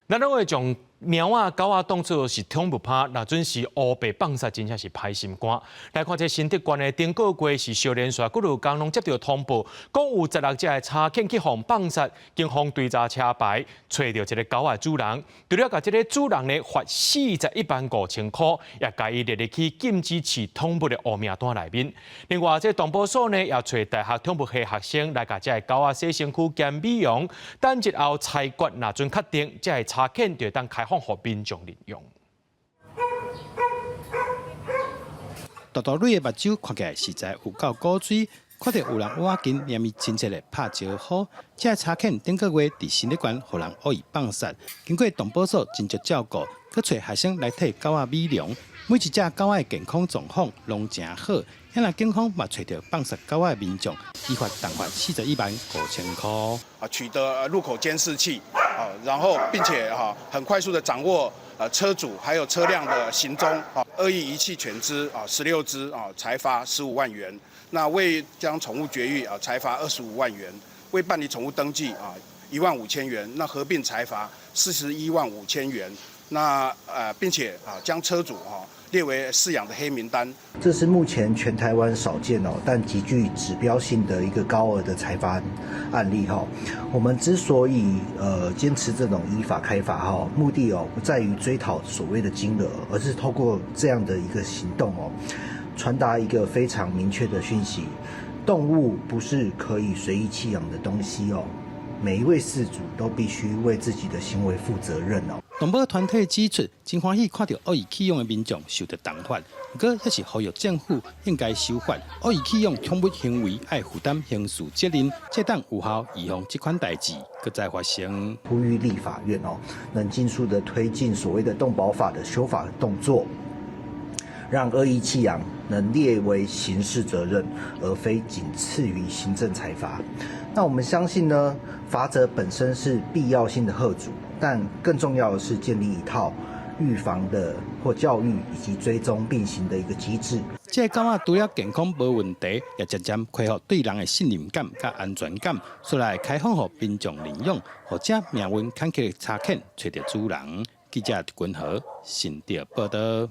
咱拢会将猫啊、狗啊当作是宠物拍，那准是乌白放杀，真正是歹心肝。来看这新竹县的丁个月是少年耍，几路工拢接到通报，讲有16只的柴犬去互放杀，警方追查车牌，找到一个狗的主人，除了甲这个主人呢罚41.5万块，也甲伊列入去禁止饲宠物的黑名单内面。另外，这动保所呢也找大学宠物系学生来甲这个狗啊洗身躯兼美容，等日后裁决那准确定，这个柴犬就当开放予民众利用。大大蕊的目睭看起来实在有够古锥，看到有人挖紧连咪亲切的拍招呼。这柴犬顶个月伫新竹县，互人恶意放杀，经过动保所真足照顾，佮找学生来替狗仔美容。每一只狗仔的健康状况拢真好，现在警方嘛找到放杀狗仔的民众，依法重罚41.5万块。取得路口监视器，然后并且很快速的掌握车主还有车辆的行踪，恶意遗弃犬只16只，裁罚15万元。那为将宠物绝育裁罚25万元，为办理宠物登记15000元，那合并裁罚41.5万元。那并且将车主列为饲养的黑名单。这是目前全台湾少见但极具指标性的一个高额的裁罚案例我们之所以坚持这种依法开罚目的不在于追讨所谓的金额，而是透过这样的一个行动传达一个非常明确的讯息：动物不是可以随意弃养的东西每一位饲主都必须为自己的行为负责任动保团体指出，真欢喜看到恶意弃养的民众受到重罚，不过也是呼吁政府应该修法，恶意弃养宠物行为要负担刑事责任，这等有效预防这款代志搁再发生。呼吁立法院能尽速的推进所谓的动保法的修法动作，让恶意弃养能列为刑事责任，而非仅次于行政裁罚。那我们相信呢，罚则本身是必要性的吓阻，但更重要的是建立一套预防的或教育以及追踪并行的一个机制。这狗仔除了健康无问题，也渐渐恢复对人的信任感甲安全感，所以来开放予民众领养，或者命运坎坷的柴犬找到主人。记者君和新竹报道。